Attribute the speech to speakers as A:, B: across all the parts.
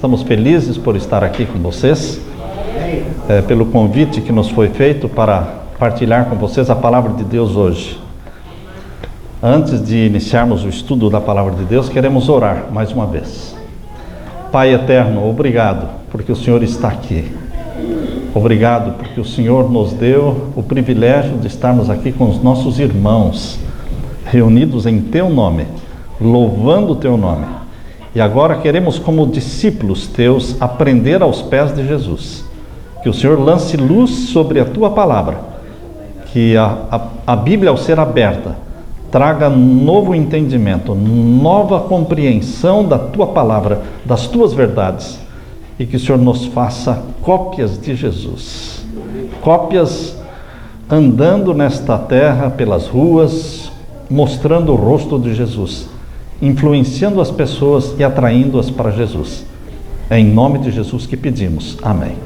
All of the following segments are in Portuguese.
A: Estamos felizes por estar aqui com vocês, pelo convite que nos foi feito para partilhar com vocês a palavra de Deus hoje. Antes de iniciarmos o estudo da palavra de Deus, queremos orar mais uma vez. Pai eterno, obrigado porque o Senhor está aqui. Obrigado porque o Senhor nos deu o privilégio de estarmos aqui com os nossos irmãos, reunidos em Teu nome, louvando o Teu nome. E agora queremos, como discípulos Teus, aprender aos pés de Jesus. Que o Senhor lance luz sobre a Tua palavra, que a Bíblia, ao ser aberta, traga novo entendimento, nova compreensão da Tua palavra, das Tuas verdades, e que o Senhor nos faça cópias de Jesus, cópias andando nesta terra pelas ruas, mostrando o rosto de Jesus, influenciando as pessoas e atraindo-as para Jesus. É em nome de Jesus que pedimos. Amém.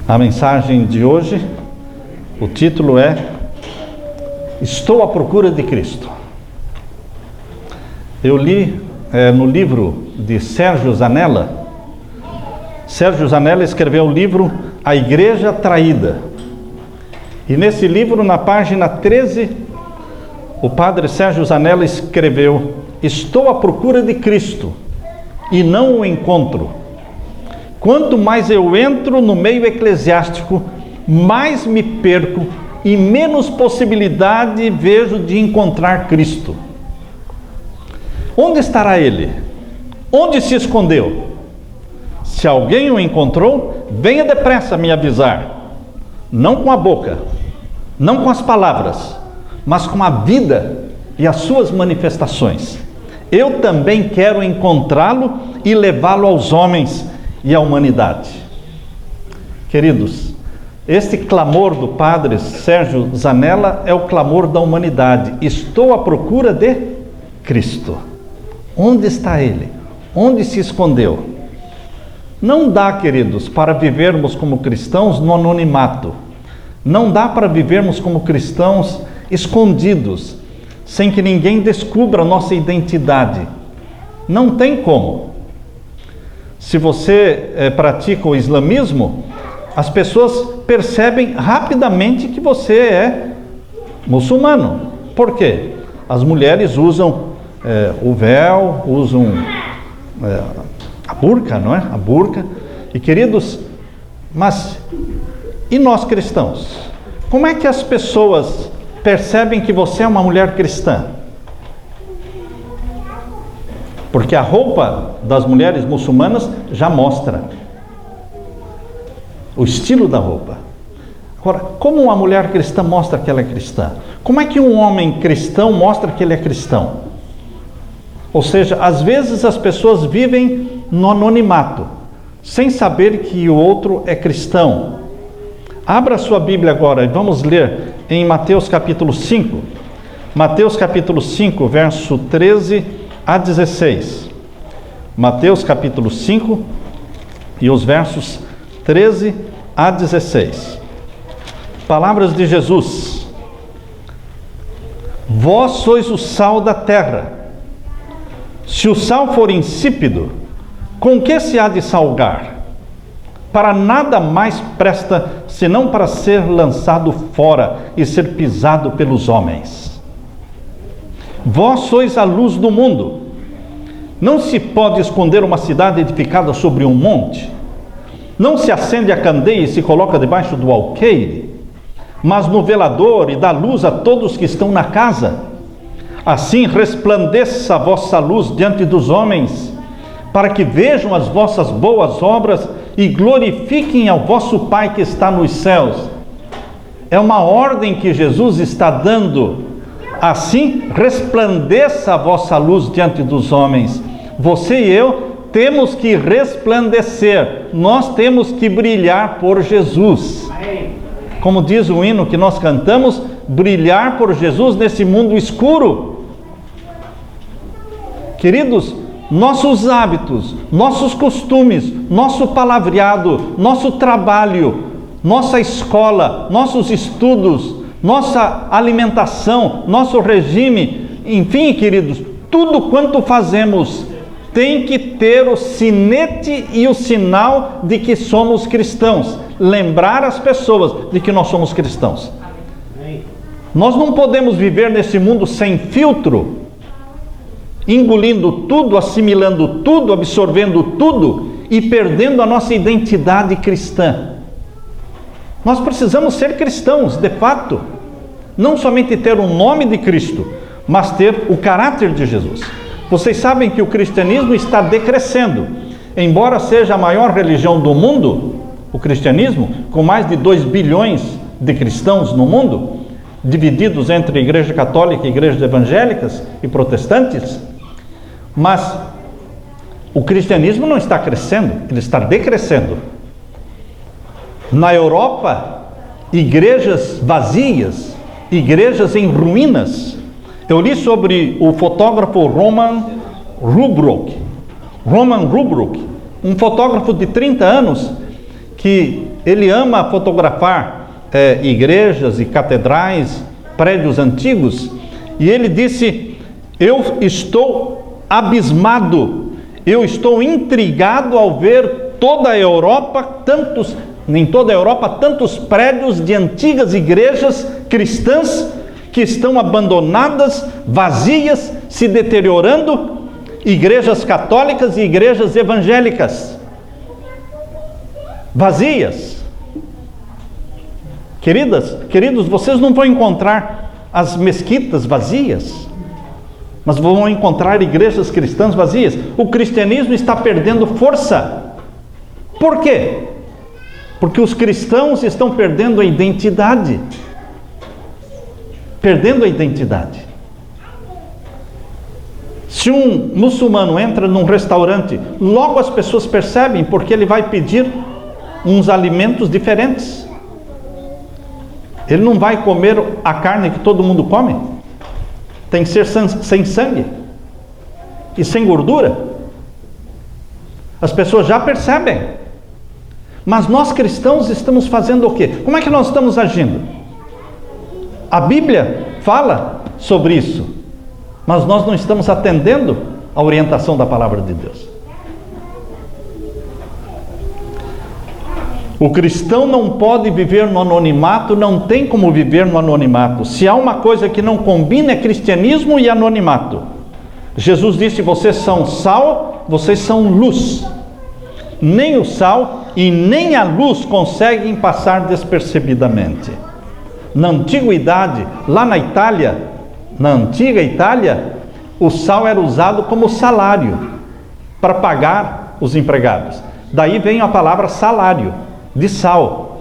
A: A mensagem de hoje, o título é Estou à procura de Cristo. Eu li no livro de Sérgio Zanella. Sérgio Zanella escreveu o livro A Igreja Traída. E nesse livro, na página 13, o padre Sérgio Zanella escreveu: estou à procura de Cristo e não o encontro. Quanto mais eu entro no meio eclesiástico, mais me perco e menos possibilidade vejo de encontrar Cristo. Onde estará Ele? Onde se escondeu? Se alguém o encontrou, venha depressa me avisar. Não com a boca, não com as palavras, mas com a vida e as suas manifestações. Eu também quero encontrá-lo e levá-lo aos homens e à humanidade. Queridos, este clamor do padre Sérgio Zanella é o clamor da humanidade. Estou à procura de Cristo. Onde está Ele? Onde se escondeu? Não dá, queridos, para vivermos como cristãos no anonimato. Não dá para vivermos como cristãos escondidos, sem que ninguém descubra a nossa identidade. Não tem como. Se você pratica o islamismo, as pessoas percebem rapidamente que você é muçulmano. Por quê? As mulheres usam o véu, usam a burca, não é? A burca. E queridos, mas e nós cristãos? Como é que as pessoas percebem que você é uma mulher cristã? Porque a roupa das mulheres muçulmanas já mostra o estilo da roupa. Agora, como uma mulher cristã mostra que ela é cristã? Como é que um homem cristão mostra que ele é cristão? Ou seja, às vezes as pessoas vivem no anonimato, sem saber que o outro é cristão. Abra sua Bíblia agora e vamos ler em Mateus capítulo 5. Mateus capítulo 5, verso 13 a 16. Mateus capítulo 5 e os versos 13 a 16. Palavras de Jesus. Vós sois o sal da terra. Se o sal for insípido, com que se há de salgar? Para nada mais presta, senão para ser lançado fora e ser pisado pelos homens. Vós sois a luz do mundo. Não se pode esconder uma cidade edificada sobre um monte. Não se acende a candeia e se coloca debaixo do alqueire, mas no velador e dá luz a todos que estão na casa. Assim resplandeça a vossa luz diante dos homens, para que vejam as vossas boas obras e glorifiquem ao vosso Pai que está nos céus. É uma ordem que Jesus está dando. Assim resplandeça a vossa luz diante dos homens. Você e eu temos que resplandecer, nós temos que brilhar por Jesus. Como diz o hino que nós cantamos, brilhar por Jesus nesse mundo escuro. Queridos, nossos hábitos, nossos costumes, nosso palavreado, nosso trabalho, nossa escola, nossos estudos, nossa alimentação, nosso regime, enfim, queridos, tudo quanto fazemos tem que ter o sinete e o sinal de que somos cristãos. Lembrar as pessoas de que nós somos cristãos. Nós não podemos viver nesse mundo sem filtro, engolindo tudo, assimilando tudo, absorvendo tudo e perdendo a nossa identidade cristã. Nós precisamos ser cristãos, de fato. Não somente ter o nome de Cristo, mas ter o caráter de Jesus. Vocês sabem que o cristianismo está decrescendo. Embora seja a maior religião do mundo, o cristianismo, com mais de 2 bilhões de cristãos no mundo, divididos entre igreja católica e igrejas evangélicas e protestantes, mas o cristianismo não está crescendo, ele está decrescendo. Na Europa, igrejas vazias, igrejas em ruínas. Eu li sobre o fotógrafo Roman Rubruck, um fotógrafo de 30 anos, que ele ama fotografar igrejas e catedrais, prédios antigos, e ele disse: eu estou abismado, eu estou intrigado ao ver toda a Europa, em toda a Europa, tantos prédios de antigas igrejas cristãs que estão abandonadas, vazias, se deteriorando, igrejas católicas e igrejas evangélicas vazias. Queridos, vocês não vão encontrar as mesquitas vazias, mas vão encontrar igrejas cristãs vazias. O cristianismo está perdendo força. Por quê? Porque os cristãos estão perdendo a identidade. Se um muçulmano entra num restaurante, logo as pessoas percebem, porque ele vai pedir uns alimentos diferentes. Ele não vai comer a carne que todo mundo come. Tem que ser sem sangue e sem gordura. As pessoas já percebem. Mas nós cristãos estamos fazendo o quê? Como é que nós estamos agindo? A Bíblia fala sobre isso, mas nós não estamos atendendo à orientação da palavra de Deus. O cristão não pode viver no anonimato, não tem como viver no anonimato. Se há uma coisa que não combina é cristianismo e anonimato. Jesus disse: vocês são sal, vocês são luz. Nem o sal e nem a luz conseguem passar despercebidamente. Na antiguidade, lá na Itália, na antiga Itália, o sal era usado como salário para pagar os empregados. Daí vem a palavra salário, de sal.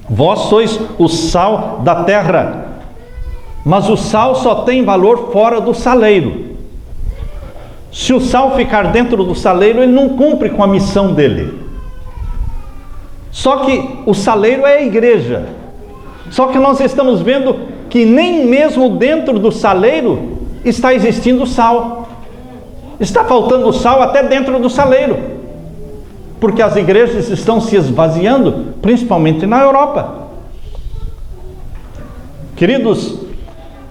A: Vós sois o sal da terra. Mas o sal só tem valor fora do saleiro. Se o sal ficar dentro do saleiro, ele não cumpre com a missão dele. Só que o saleiro é a igreja. Só que nós estamos vendo que nem mesmo dentro do saleiro está existindo sal. Está faltando sal até dentro do saleiro. Porque as igrejas estão se esvaziando, principalmente na Europa. Queridos,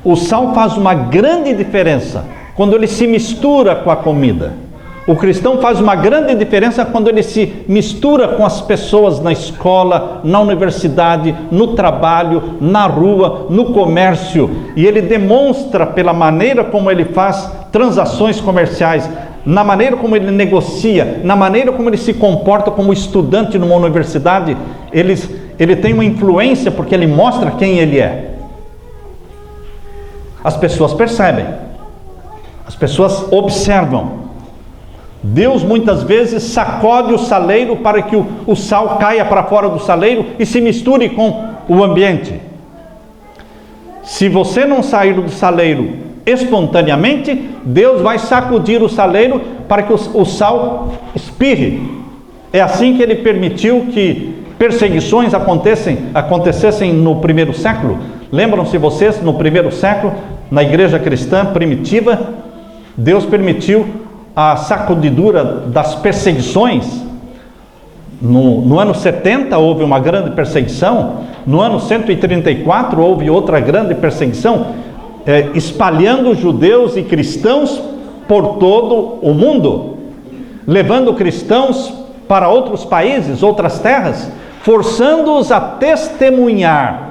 A: o sal faz uma grande diferença quando ele se mistura com a comida. O cristão faz uma grande diferença quando ele se mistura com as pessoas na escola, na universidade, no trabalho, na rua, no comércio. E ele demonstra pela maneira como ele faz transações comerciais, na maneira como ele negocia, na maneira como ele se comporta como estudante numa universidade. Ele tem uma influência porque ele mostra quem ele é. As pessoas percebem, as pessoas observam. Deus muitas vezes sacode o saleiro para que o sal caia para fora do saleiro e se misture com o ambiente. Se você não sair do saleiro espontaneamente, Deus vai sacudir o saleiro para que o sal espirre. É assim que ele permitiu que perseguições acontecessem no primeiro século. Lembram-se vocês, no primeiro século, na igreja cristã primitiva, Deus permitiu a sacudidura das perseguições. No ano 70 houve uma grande perseguição, no ano 134 houve outra grande perseguição, espalhando judeus e cristãos por todo o mundo. levando cristãos para outros países, outras terras, forçando-os a testemunhar,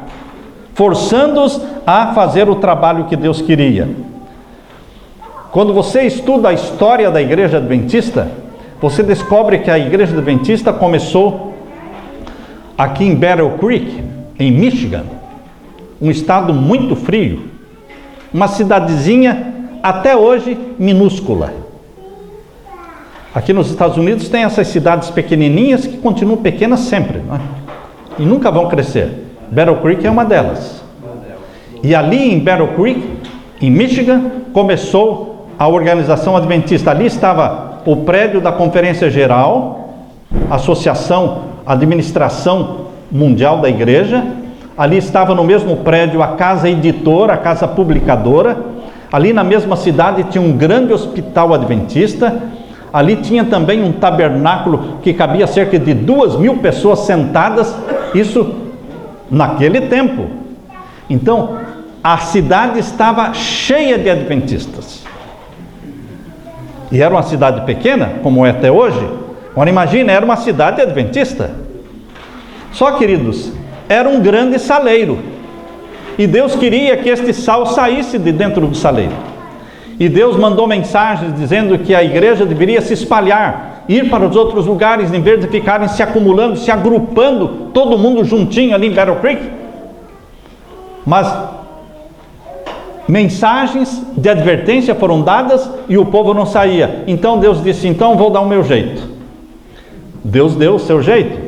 A: forçando-os a fazer o trabalho que Deus queria. Quando você estuda a história da Igreja Adventista, você descobre que a Igreja Adventista começou aqui em Battle Creek, em Michigan, um estado muito frio, uma cidadezinha até hoje minúscula. Aqui nos Estados Unidos tem essas cidades pequenininhas que continuam pequenas sempre, não é? E nunca vão crescer. Battle Creek é uma delas. E ali em Battle Creek, em Michigan, começou a organização adventista. Ali estava o prédio da Conferência Geral, Associação Administração Mundial da Igreja. Ali estava no mesmo prédio a casa editora, a casa publicadora. Ali na mesma cidade tinha um grande hospital adventista. Ali tinha também um tabernáculo que cabia cerca de 2.000 pessoas sentadas, isso naquele tempo. Então, a cidade estava cheia de adventistas. E era uma cidade pequena, como é até hoje. Agora imagina, era uma cidade adventista. Só, queridos, era um grande saleiro. E Deus queria que este sal saísse de dentro do saleiro. E Deus mandou mensagens dizendo que a igreja deveria se espalhar, ir para os outros lugares, em vez de ficarem se acumulando, se agrupando, todo mundo juntinho ali em Battle Creek. Mas mensagens de advertência foram dadas e o povo não saía. Então Deus disse, então vou dar o meu jeito. Deus deu o seu jeito.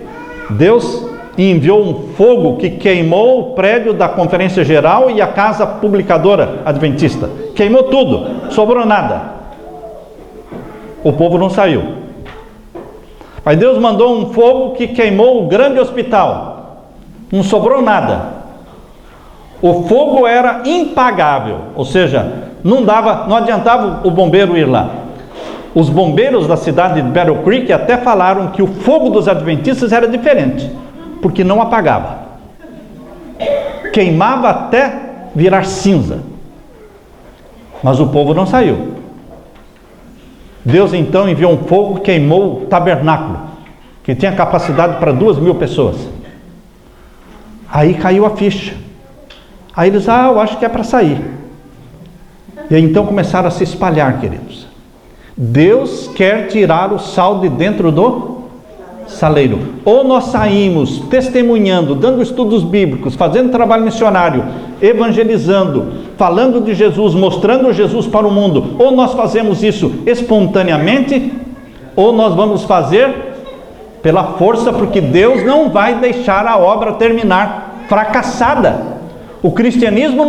A: Deus enviou um fogo que queimou o prédio da Conferência Geral e a casa publicadora adventista. Queimou tudo, sobrou nada. O povo não saiu. Mas Deus mandou um fogo que queimou o grande hospital. Não sobrou nada. O fogo era impagável, ou seja, não adiantava o bombeiro ir lá. Os bombeiros da cidade de Battle Creek até falaram que o fogo dos adventistas era diferente, porque não apagava. Queimava até virar cinza. Mas o povo não saiu. Deus então enviou um fogo que queimou o tabernáculo, que tinha capacidade para 2.000 pessoas. Aí caiu a ficha. Aí eles, eu acho que é para sair. E aí então começaram a se espalhar, queridos. Deus quer tirar o sal de dentro do saleiro. Ou nós saímos testemunhando, dando estudos bíblicos, fazendo trabalho missionário, evangelizando, falando de Jesus, mostrando Jesus para o mundo. Ou nós fazemos isso espontaneamente, ou nós vamos fazer pela força, porque Deus não vai deixar a obra terminar fracassada. O cristianismo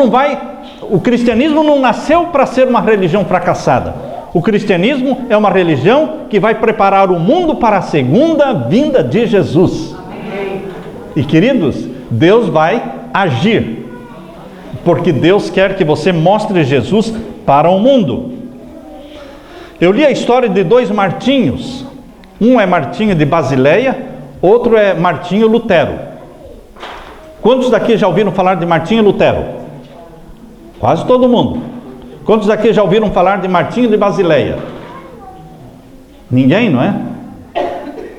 A: não nasceu para ser uma religião fracassada. O cristianismo é uma religião que vai preparar o mundo para a segunda vinda de Jesus. E queridos, Deus vai agir, porque Deus quer que você mostre Jesus para o mundo. Eu li a história de 2 Martinhos. Um é Martinho de Basileia, outro é Martinho Lutero. Quantos daqui já ouviram falar de Martinho Lutero? Quase todo mundo. Quantos daqui já ouviram falar de Martinho de Basileia? Ninguém, não é?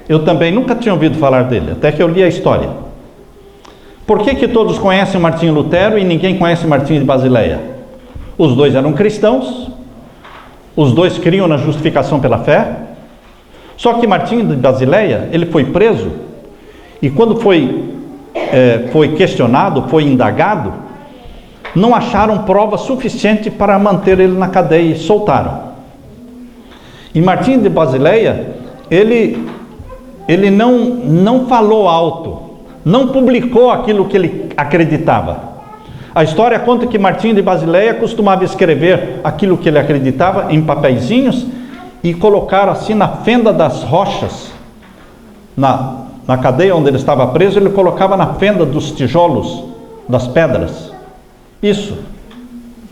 A: Eu também nunca tinha ouvido falar dele, até que eu li a história. Por que todos conhecem Martinho Lutero e ninguém conhece Martinho de Basileia? Os dois eram cristãos, os dois criam na justificação pela fé. Só que Martinho de Basileia, ele foi preso, e quando foi questionado, foi indagado, não acharam prova suficiente para manter ele na cadeia e soltaram. E Martinho de Basileia, ele não falou alto, não publicou aquilo que ele acreditava. A história conta que Martinho de Basileia costumava escrever aquilo que ele acreditava em papeizinhos e colocar assim na fenda das rochas, na cadeia onde ele estava preso, ele colocava na fenda dos tijolos, das pedras. Isso.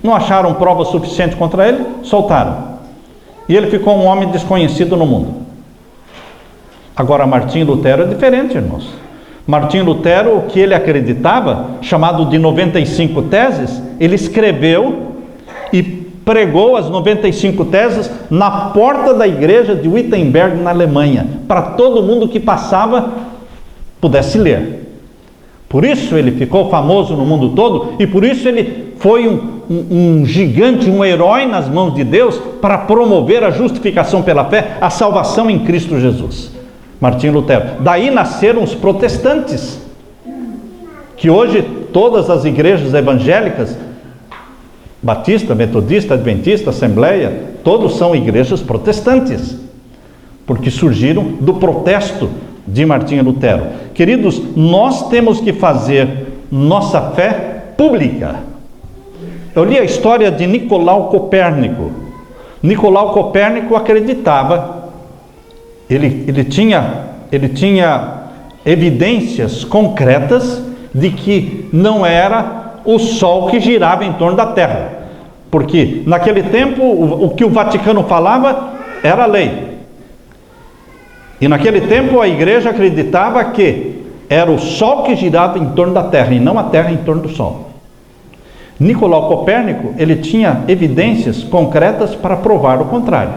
A: Não acharam prova suficiente contra ele, soltaram. E ele ficou um homem desconhecido no mundo. Agora, Martinho Lutero é diferente, irmãos. Martinho Lutero, o que ele acreditava, chamado de 95 teses, ele escreveu e pregou as 95 teses na porta da igreja de Wittenberg, na Alemanha, para todo mundo que passava pudesse ler. Por isso ele ficou famoso no mundo todo, e por isso ele foi um gigante, um herói nas mãos de Deus, para promover a justificação pela fé, a salvação em Cristo Jesus. Martinho Lutero. Daí nasceram os protestantes, que hoje todas as igrejas evangélicas, batista, metodista, adventista, assembleia, todos são igrejas protestantes, porque surgiram do protesto de Martinho Lutero. Queridos, nós temos que fazer nossa fé pública. Eu li a história de Nicolau Copérnico. Nicolau Copérnico acreditava, ele tinha evidências concretas de que não era o Sol que girava em torno da Terra, porque naquele tempo o que o Vaticano falava era lei, e naquele tempo a igreja acreditava que era o Sol que girava em torno da Terra e não a Terra em torno do Sol. Nicolau Copérnico, ele tinha evidências concretas para provar o contrário,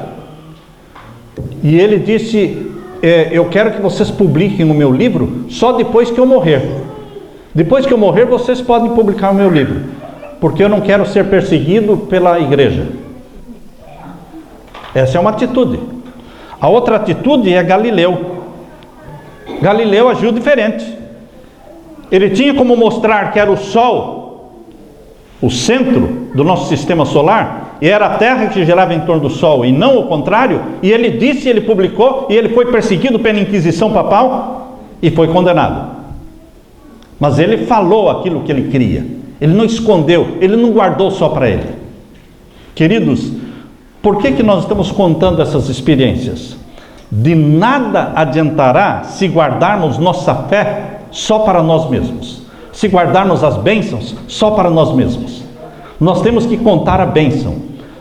A: e ele disse: eu quero que vocês publiquem o meu livro só depois que eu morrer. Depois que eu morrer, vocês podem publicar o meu livro, porque eu não quero ser perseguido pela igreja. Essa é uma atitude. A outra atitude é Galileu. Galileu agiu diferente. Ele tinha como mostrar que era o Sol, o centro do nosso sistema solar, e era a Terra que girava em torno do Sol, e não o contrário. E ele disse, ele publicou, e ele foi perseguido pela Inquisição Papal, e foi condenado. Mas ele falou aquilo que ele queria. Ele não escondeu, ele não guardou só para ele. Queridos, por que nós estamos contando essas experiências? De nada adiantará se guardarmos nossa fé só para nós mesmos, se guardarmos as bênçãos só para nós mesmos. Nós temos que contar a bênção,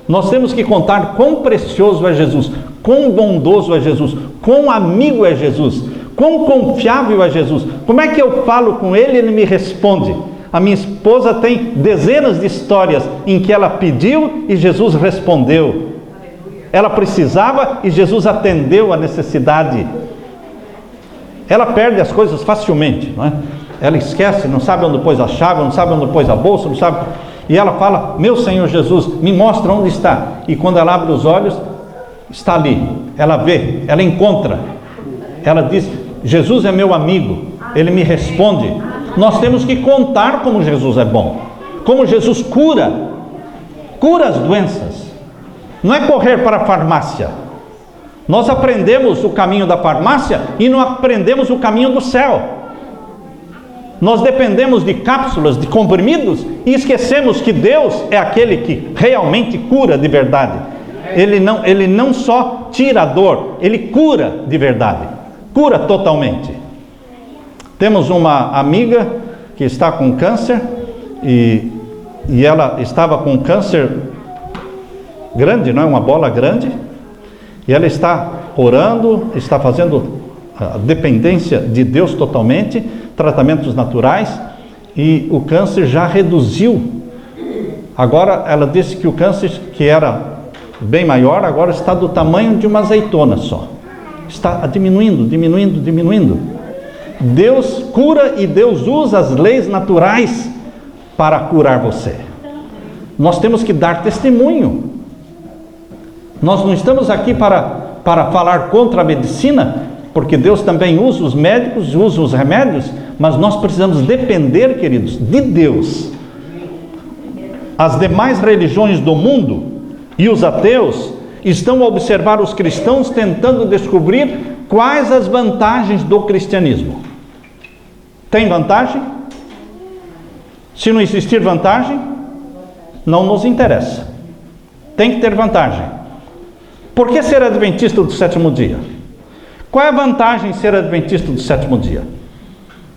A: nós temos que contar quão precioso é Jesus, quão bondoso é Jesus, quão amigo é Jesus, quão confiável é Jesus. Como é que eu falo com ele e ele me responde? A minha esposa tem dezenas de histórias em que ela pediu e Jesus respondeu. Ela precisava e Jesus atendeu a necessidade. Ela perde as coisas facilmente, não é? Ela esquece, não sabe onde pôs a chave, não sabe onde pôs a bolsa, não sabe. E ela fala: meu Senhor Jesus, me mostra onde está. E quando ela abre os olhos, está ali. Ela vê, ela encontra. Ela diz: Jesus é meu amigo, ele me responde. Nós temos que contar como Jesus é bom, como Jesus cura as doenças. Não é correr para a farmácia. Nós aprendemos o caminho da farmácia e não aprendemos o caminho do céu. Nós dependemos de cápsulas, de comprimidos, e esquecemos que Deus é aquele que realmente cura de verdade. Ele não só tira a dor, ele cura de verdade, cura totalmente. Temos uma amiga que está com câncer, e ela estava com câncer grande, não é? Uma bola grande, e ela está orando, está fazendo a dependência de Deus totalmente, tratamentos naturais, e o câncer já reduziu. Agora ela disse que o câncer, que era bem maior, agora está do tamanho de uma azeitona só. Está diminuindo. Deus cura e Deus usa as leis naturais para curar você. Nós temos que dar testemunho. Nós não estamos aqui para falar contra a medicina, porque Deus também usa os médicos, usa os remédios, mas nós precisamos depender, queridos, de Deus. As demais religiões do mundo e os ateus estão a observar os cristãos tentando descobrir quais as vantagens do cristianismo. Tem vantagem? Se não existir vantagem, não nos interessa. Tem que ter vantagem. Por que ser adventista do sétimo dia? Qual é a vantagem de ser adventista do sétimo dia?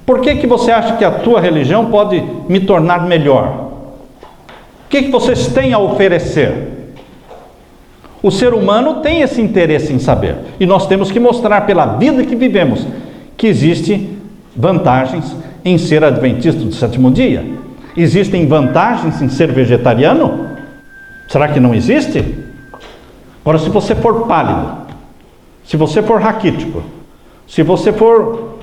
A: Por que você acha que a tua religião pode me tornar melhor? O que vocês têm a oferecer? O ser humano tem esse interesse em saber. E nós temos que mostrar pela vida que vivemos que existem vantagens em ser adventista do sétimo dia. Existem vantagens em ser vegetariano? Será que não existe? Agora, se você for pálido, se você for raquítico, se você for...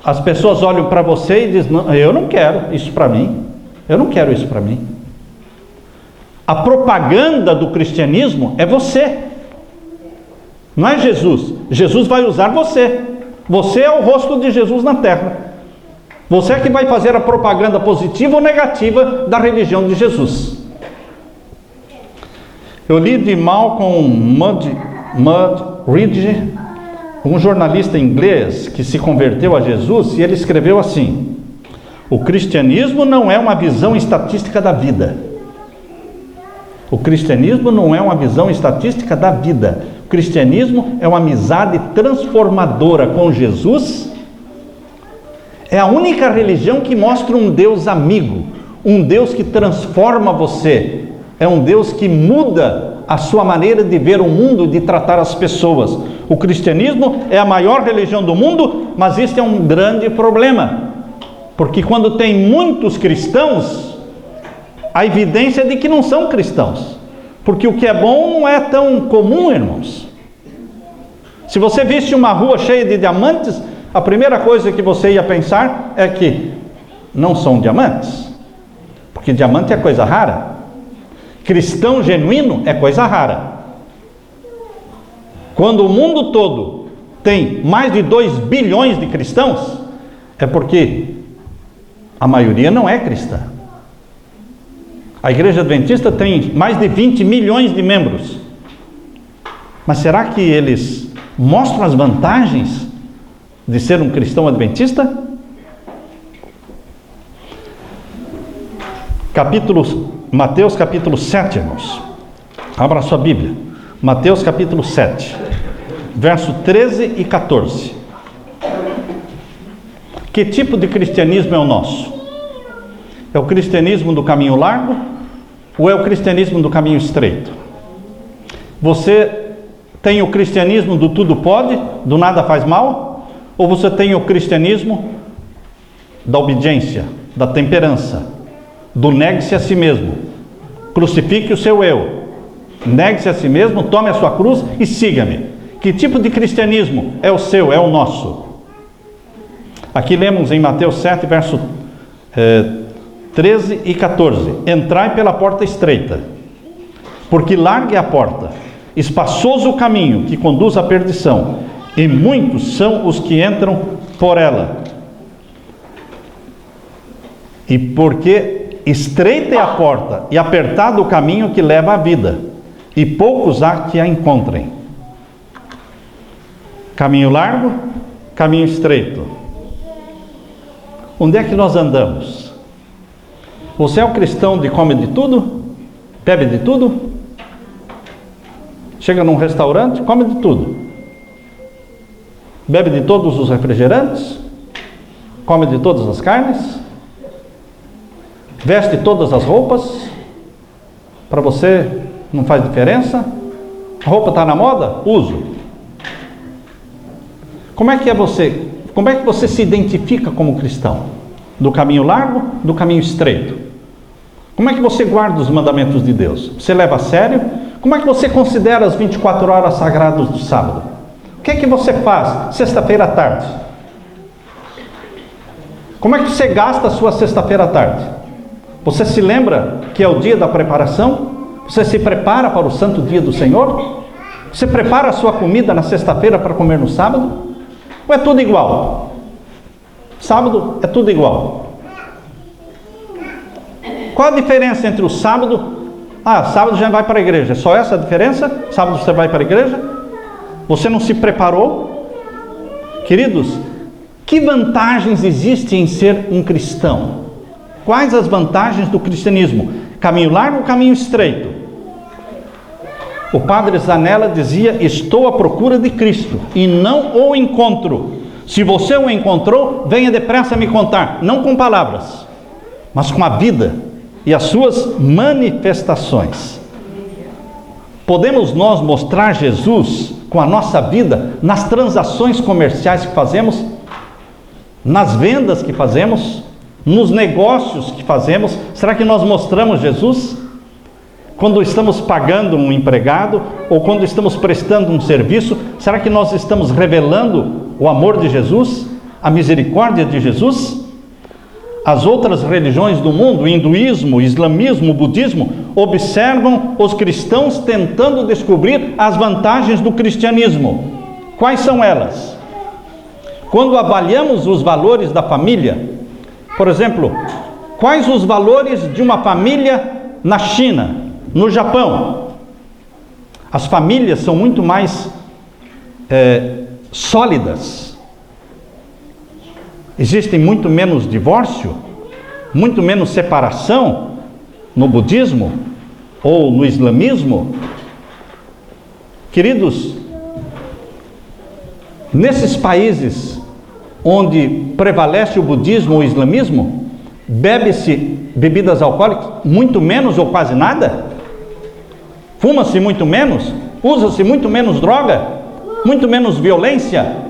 A: As pessoas olham para você e dizem, não, eu não quero isso para mim. Eu não quero isso para mim. A propaganda do cristianismo é você. Não é Jesus. Jesus vai usar você. Você é o rosto de Jesus na terra. Você é que vai fazer a propaganda positiva ou negativa da religião de Jesus. Eu li de Malcolm Muggeridge, um jornalista inglês que se converteu a Jesus, e ele escreveu assim: o cristianismo não é uma visão estatística da vida. O cristianismo não é uma visão estatística da vida. O cristianismo é uma amizade transformadora com Jesus. É a única religião que mostra um Deus amigo, um Deus que transforma você. É um Deus que muda a sua maneira de ver o mundo, de tratar as pessoas. O cristianismo é a maior religião do mundo, mas isso é um grande problema. Porque quando tem muitos cristãos, a evidência é de que não são cristãos. Porque o que é bom não é tão comum, irmãos. Se você visse uma rua cheia de diamantes, a primeira coisa que você ia pensar é que não são diamantes. Porque diamante é coisa rara. Cristão genuíno é coisa rara. Quando o mundo todo tem mais de 2 bilhões de cristãos, é porque a maioria não é cristã. A Igreja Adventista tem mais de 20 milhões de membros. Mas será que eles mostram as vantagens de ser um cristão adventista? Mateus capítulo 7, irmãos. Abra a sua Bíblia. Mateus capítulo 7, verso 13 e 14. Que tipo de cristianismo é o nosso? É o cristianismo do caminho largo ou é o cristianismo do caminho estreito? Você tem o cristianismo do tudo pode, do nada faz mal? Ou você tem o cristianismo da obediência, da temperança, do negue-se a si mesmo, crucifique o seu eu, negue-se a si mesmo, tome a sua cruz e siga-me? Que tipo de cristianismo é o seu, é o nosso? Aqui lemos em Mateus 7, verso 13 e 14. Entrai pela porta estreita, porque larga é a porta, espaçoso o caminho que conduz à perdição, e muitos são os que entram por ela. E porque estreita é a porta e apertado o caminho que leva à vida, e poucos há que a encontrem. Caminho largo, caminho estreito. Onde é que nós andamos? Você é um cristão de come de tudo? Bebe de tudo? Chega num restaurante, come de tudo. Bebe de todos os refrigerantes? Come de todas as carnes? Veste todas as roupas? Para você não faz diferença? A roupa está na moda? Uso. Como é que é você? Como é que você se identifica como cristão? Do caminho largo, do caminho estreito? Como é que você guarda os mandamentos de Deus? Você leva a sério? Como é que você considera as 24 horas sagradas do sábado? O que é que você faz sexta-feira à tarde? Como é que você gasta a sua sexta-feira à tarde? Você se lembra que é o dia da preparação? Você se prepara para o santo dia do Senhor? Você prepara a sua comida na sexta-feira para comer no sábado? Ou é tudo igual? Sábado é tudo igual. Qual a diferença entre o sábado? Sábado já vai para a igreja. É só essa a diferença? Sábado você vai para a igreja? Você não se preparou? Queridos, que vantagens existem em ser um cristão? Quais as vantagens do cristianismo? Caminho largo ou caminho estreito? O padre Zanella dizia: estou à procura de Cristo e não o encontro. Se você o encontrou, venha depressa me contar, não com palavras, mas com a vida e as suas manifestações. Podemos nós mostrar Jesus com a nossa vida nas transações comerciais que fazemos, nas vendas que fazemos, nos negócios que fazemos? Será que nós mostramos Jesus? Quando estamos pagando um empregado ou quando estamos prestando um serviço, será que nós estamos revelando o amor de Jesus, a misericórdia de Jesus? As outras religiões do mundo, o hinduísmo, o islamismo, o budismo, observam os cristãos tentando descobrir as vantagens do cristianismo. Quais são elas? Quando avaliamos os valores da família, por exemplo, quais os valores de uma família na China, no Japão? As famílias são muito mais sólidas. Existem muito menos divórcio, muito menos separação no budismo ou no islamismo. Queridos, nesses países onde prevalece o budismo ou o islamismo, bebe-se bebidas alcoólicas muito menos ou quase nada, fuma-se muito menos, usa-se muito menos droga, muito menos violência.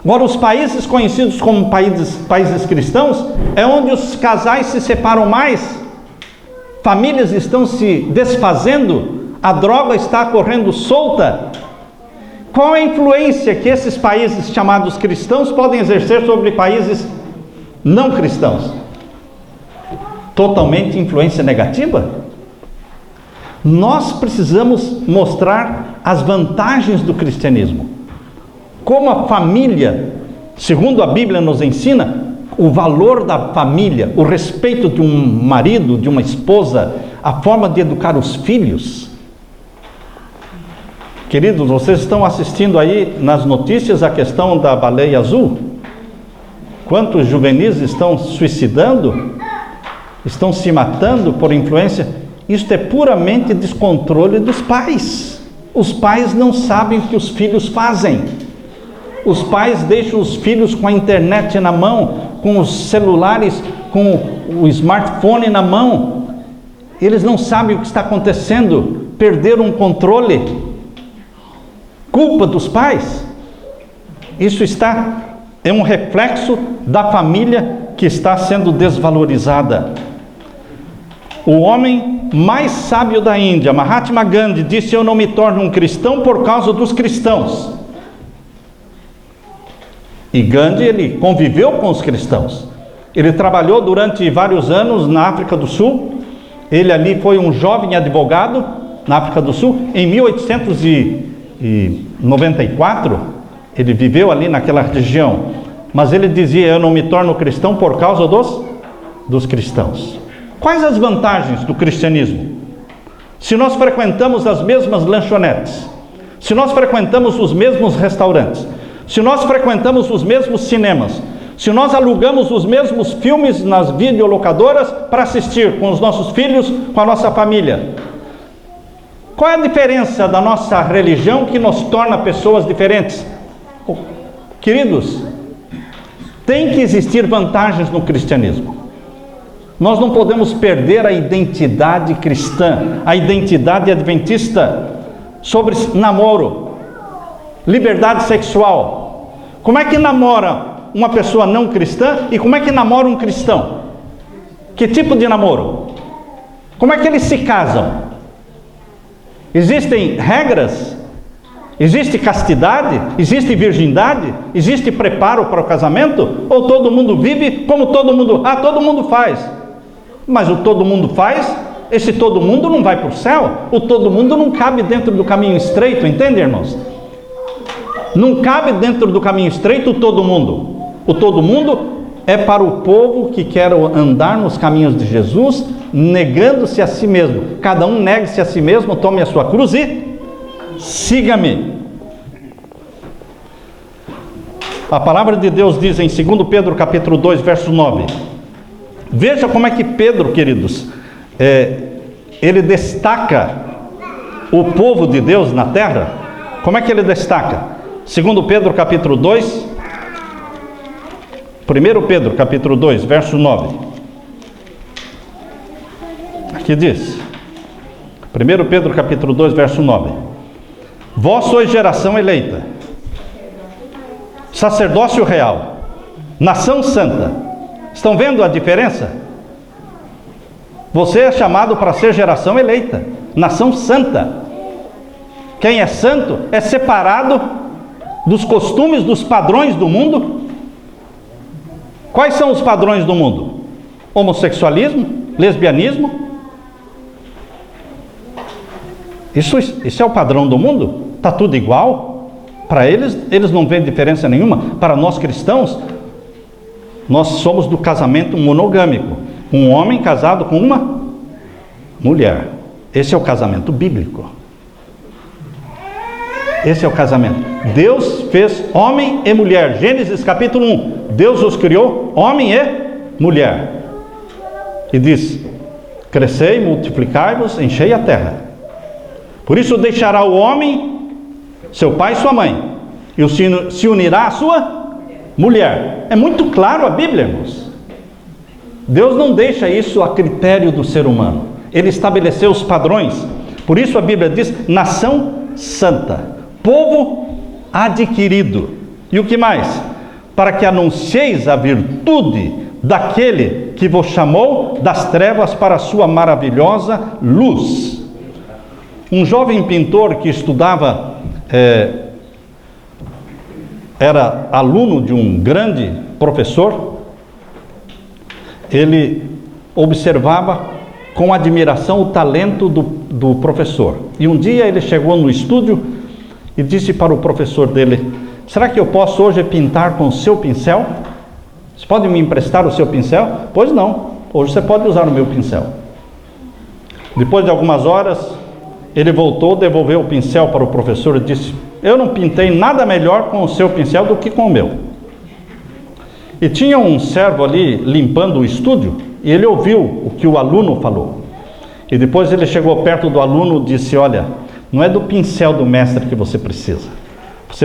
A: Agora, os países conhecidos como países cristãos é onde os casais se separam mais, famílias estão se desfazendo, a droga está correndo solta. Qual é a influência que esses países chamados cristãos podem exercer sobre países não cristãos? Totalmente influência negativa. Nós precisamos mostrar as vantagens do cristianismo. Como a família, segundo a Bíblia nos ensina, o valor da família, o respeito de um marido, de uma esposa, a forma de educar os filhos. Queridos, vocês estão assistindo aí nas notícias a questão da baleia azul? Quantos juvenis estão suicidando? Estão se matando por influência? Isto é puramente descontrole dos pais. Os pais não sabem o que os filhos fazem. Os pais deixam os filhos com a internet na mão, com os celulares, com o smartphone na mão. Eles não sabem o que está acontecendo, perderam o controle. Culpa dos pais. Isso é um reflexo da família que está sendo desvalorizada. O homem mais sábio da Índia, Mahatma Gandhi, disse: eu não me torno um cristão por causa dos cristãos. E Gandhi, ele conviveu com os cristãos. Ele trabalhou durante vários anos na África do Sul. Ele ali foi um jovem advogado na África do Sul. Em 1894, ele viveu ali naquela região. Mas ele dizia: eu não me torno cristão por causa dos cristãos. Quais as vantagens do cristianismo? Se nós frequentamos as mesmas lanchonetes, se nós frequentamos os mesmos restaurantes, se nós frequentamos os mesmos cinemas, se nós alugamos os mesmos filmes nas videolocadoras para assistir com os nossos filhos, com a nossa família, qual é a diferença da nossa religião que nos torna pessoas diferentes? Queridos, tem que existir vantagens no cristianismo. Nós não podemos perder a identidade cristã, a identidade adventista. Sobre namoro, liberdade sexual. Como é que namora uma pessoa não cristã e como é que namora um cristão? Que tipo de namoro? Como é que eles se casam? Existem regras? Existe castidade? Existe virgindade? Existe preparo para o casamento? Ou todo mundo vive como todo mundo? Todo mundo faz. Mas o todo mundo faz, esse todo mundo não vai para o céu. O todo mundo não cabe dentro do caminho estreito, entende, irmãos? Não cabe dentro do caminho estreito o todo mundo. O todo mundo é para o povo que quer andar nos caminhos de Jesus, negando-se a si mesmo. Cada um negue-se a si mesmo, tome a sua cruz e siga-me. A palavra de Deus diz em 2 Pedro capítulo 2, verso 9. Veja como é que Pedro, queridos, ele destaca o povo de Deus na terra. Como é que ele destaca? 2 Pedro capítulo 2, 1 Pedro capítulo 2, verso 9. Aqui diz, 1 Pedro capítulo 2, verso 9. Vós sois geração eleita, sacerdócio real, nação santa. Estão vendo a diferença? Você é chamado para ser geração eleita, nação santa. Quem é santo é separado dos costumes, dos padrões do mundo. Quais são os padrões do mundo? Homossexualismo, lesbianismo. Isso é o padrão do mundo? Está tudo igual? Para eles não vêem diferença nenhuma. Para nós cristãos, nós somos do casamento monogâmico. Um homem casado com uma mulher. Esse é o casamento bíblico. Esse é o casamento. Deus fez homem e mulher. Gênesis capítulo 1. Deus os criou, homem e mulher. E diz: crescei, multiplicai-vos, enchei a terra. Por isso deixará o homem seu pai e sua mãe, e se unirá à sua mulher. É muito claro a Bíblia, irmãos. Deus não deixa isso a critério do ser humano. Ele estabeleceu os padrões. Por isso a Bíblia diz: nação santa, povo adquirido. E o que mais? Para que anuncieis a virtude daquele que vos chamou das trevas para a sua maravilhosa luz. Um jovem pintor que estudava, era aluno de um grande professor, ele observava com admiração o talento do professor. E um dia ele chegou no estúdio e disse para o professor dele: será que eu posso hoje pintar com o seu pincel? Você pode me emprestar o seu pincel? Pois não, hoje você pode usar o meu pincel. Depois de algumas horas, ele voltou, devolveu o pincel para o professor e disse: eu não pintei nada melhor com o seu pincel do que com o meu. E tinha um servo ali limpando o estúdio, e ele ouviu o que o aluno falou. E depois ele chegou perto do aluno e disse: olha, não é do pincel do mestre que você precisa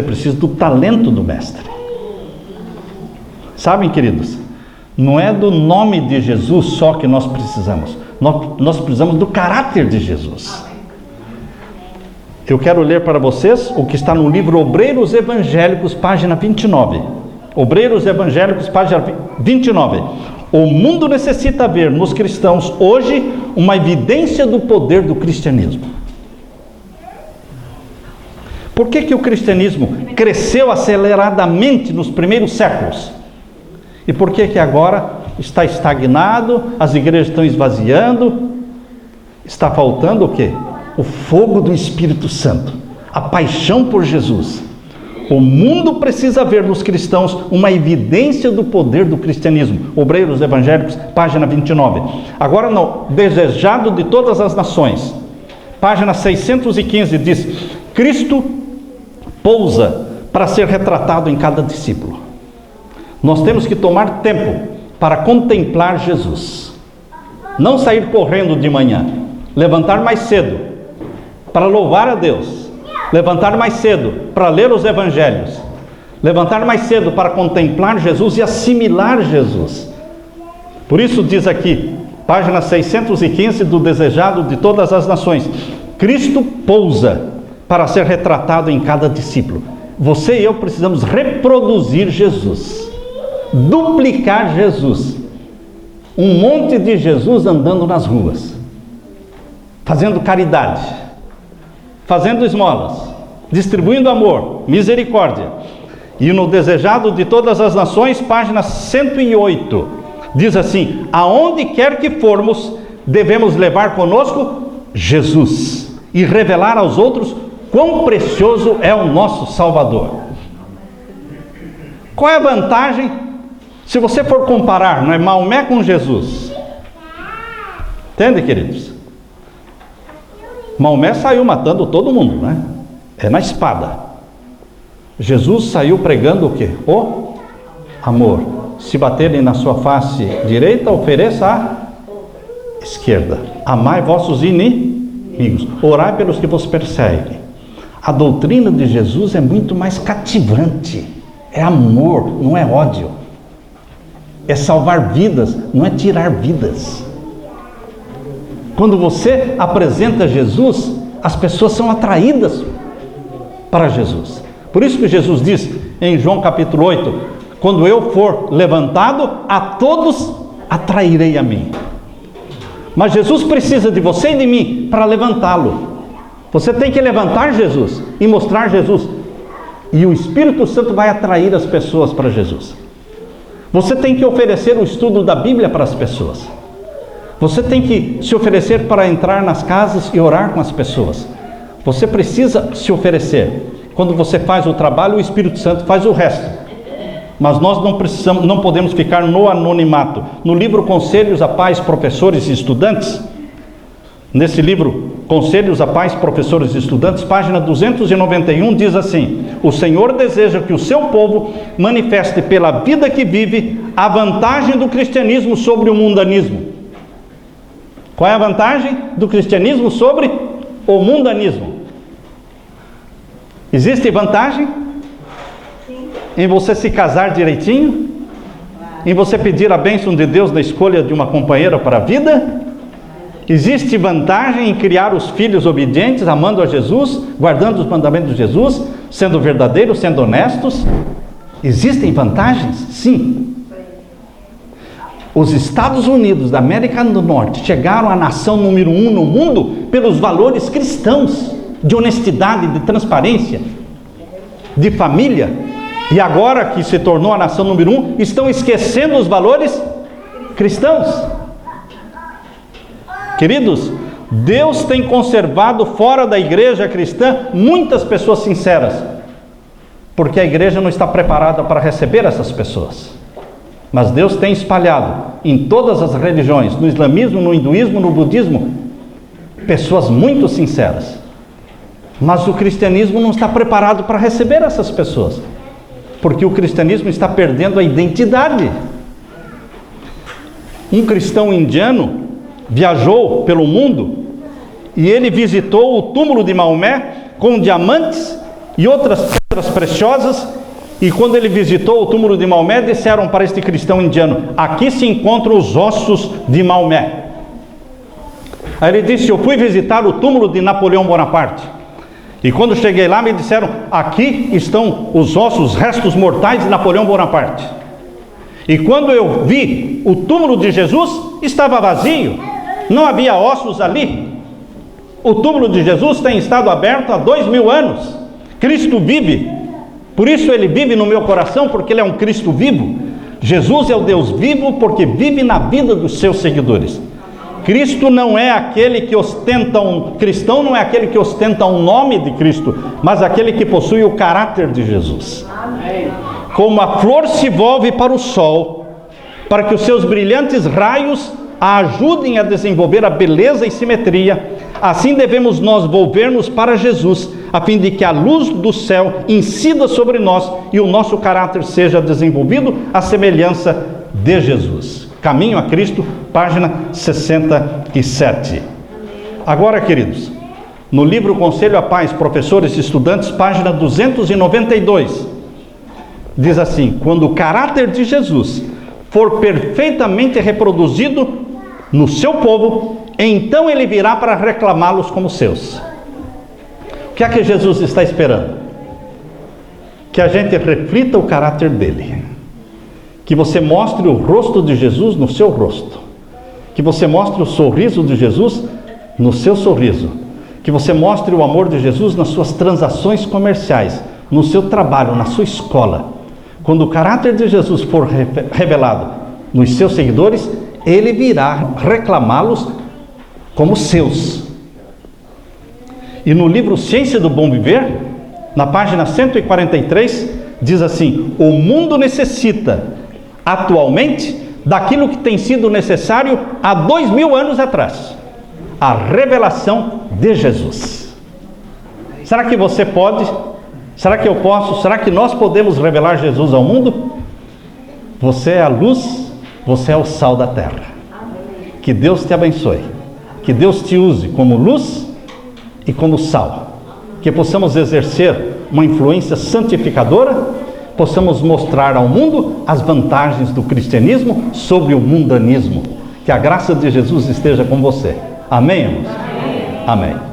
A: precisa do talento do mestre. Sabem, queridos, não é do nome de Jesus só que nós precisamos, nós precisamos do caráter de Jesus. Eu quero ler para vocês o que está no livro Obreiros Evangélicos, página 29. Obreiros Evangélicos, página 29. O mundo necessita ver nos cristãos hoje uma evidência do poder do cristianismo. Por que o cristianismo cresceu aceleradamente nos primeiros séculos? E por que agora está estagnado, as igrejas estão esvaziando? Está faltando o quê? O fogo do Espírito Santo, a paixão por Jesus. O mundo precisa ver nos cristãos uma evidência do poder do cristianismo. Obreiros Evangélicos, página 29. Agora no Desejado de Todas as Nações, página 615, diz: Cristo pousa para ser retratado em cada discípulo. Nós temos que tomar tempo para contemplar Jesus. Não sair correndo de manhã, levantar mais cedo para louvar a Deus, levantar mais cedo para ler os evangelhos, levantar mais cedo para contemplar Jesus e assimilar Jesus. Por isso diz aqui, página 615 do Desejado de Todas as Nações: Cristo pousa para ser retratado em cada discípulo. Você e eu precisamos reproduzir Jesus, duplicar Jesus, um monte de Jesus andando nas ruas, fazendo caridade, fazendo esmolas, distribuindo amor, misericórdia. E no Desejado de Todas as Nações, página 108, diz assim: aonde quer que formos, devemos levar conosco Jesus e revelar aos outros quão precioso é o nosso Salvador. Qual é a vantagem se você for comparar, não é, Maomé com Jesus? Entende, queridos? Maomé saiu matando todo mundo, né? É na espada. Jesus saiu pregando o quê? O amor. Se baterem na sua face direita, ofereça a esquerda. Amai vossos inimigos. Orai pelos que vos perseguem. A doutrina de Jesus é muito mais cativante. É amor, não é ódio. É salvar vidas, não é tirar vidas. Quando você apresenta Jesus, as pessoas são atraídas para Jesus. Por isso que Jesus diz em João capítulo 8: quando eu for levantado, a todos atrairei a mim. Mas Jesus precisa de você e de mim para levantá-lo. Você tem que levantar Jesus e mostrar Jesus. E o Espírito Santo vai atrair as pessoas para Jesus. Você tem que oferecer o estudo da Bíblia para as pessoas. Você tem que se oferecer para entrar nas casas e orar com as pessoas. Você precisa se oferecer. Quando você faz o trabalho, o Espírito Santo faz o resto. Mas nós não podemos ficar no anonimato. No livro Conselhos a Pais, Professores e Estudantes, nesse livro Conselhos a Pais, Professores e Estudantes, página 291, diz assim: o Senhor deseja que o seu povo manifeste pela vida que vive a vantagem do cristianismo sobre o mundanismo. Qual é a vantagem do cristianismo sobre o mundanismo? Existe vantagem em você se casar direitinho? Em você pedir a bênção de Deus na escolha de uma companheira para a vida? Existe vantagem em criar os filhos obedientes, amando a Jesus, guardando os mandamentos de Jesus, sendo verdadeiros, sendo honestos? Existem vantagens? Sim. Os Estados Unidos da América do Norte chegaram à nação número 1 no mundo pelos valores cristãos, de honestidade, de transparência, de família. E agora que se tornou a nação número 1, estão esquecendo os valores cristãos. Queridos, Deus tem conservado fora da igreja cristã muitas pessoas sinceras, porque a igreja não está preparada para receber essas pessoas. Mas Deus tem espalhado em todas as religiões, no islamismo, no hinduísmo, no budismo, pessoas muito sinceras. Mas o cristianismo não está preparado para receber essas pessoas, porque o cristianismo está perdendo a identidade. Um cristão indiano viajou pelo mundo e ele visitou o túmulo de Maomé com diamantes e outras pedras preciosas. E quando ele visitou o túmulo de Maomé, disseram para este cristão indiano: aqui se encontram os ossos de Maomé. Aí ele disse: eu fui visitar o túmulo de Napoleão Bonaparte, e quando cheguei lá me disseram: aqui estão os ossos, os restos mortais de Napoleão Bonaparte. E quando eu vi o túmulo de Jesus, estava vazio, não havia ossos ali. O túmulo de Jesus tem estado aberto há 2000 anos. Cristo vive. Por isso ele vive no meu coração, porque ele é um Cristo vivo. Jesus é o Deus vivo, porque vive na vida dos seus seguidores. Cristo não é aquele que ostenta cristão não é aquele que ostenta um nome de Cristo, mas aquele que possui o caráter de Jesus. Como a flor se volve para o sol, para que os seus brilhantes raios a ajudem a desenvolver a beleza e simetria, assim devemos nós volver-nos para Jesus, a fim de que a luz do céu incida sobre nós e o nosso caráter seja desenvolvido à semelhança de Jesus. Caminho a Cristo, página 67. Agora, queridos, no livro Conselho a Pais, Professores e Estudantes, página 292, diz assim: quando o caráter de Jesus for perfeitamente reproduzido no seu povo, então ele virá para reclamá-los como seus. O que é que Jesus está esperando? Que a gente reflita o caráter dele, que você mostre o rosto de Jesus no seu rosto, que você mostre o sorriso de Jesus no seu sorriso, que você mostre o amor de Jesus nas suas transações comerciais, no seu trabalho, na sua escola. Quando o caráter de Jesus for revelado nos seus seguidores, ele virá reclamá-los como seus. E no livro Ciência do Bom Viver, na página 143, diz assim: o mundo necessita atualmente daquilo que tem sido necessário há 2000 anos atrás: a revelação de Jesus. Será que você pode? Será que eu posso? Será que nós podemos revelar Jesus ao mundo? Você é a luz, você é o sal da terra. Que Deus te abençoe, que Deus te use como luz e como sal, que possamos exercer uma influência santificadora, possamos mostrar ao mundo as vantagens do cristianismo sobre o mundanismo. Que a graça de Jesus esteja com você. Amém, irmãos? Amém. Amém.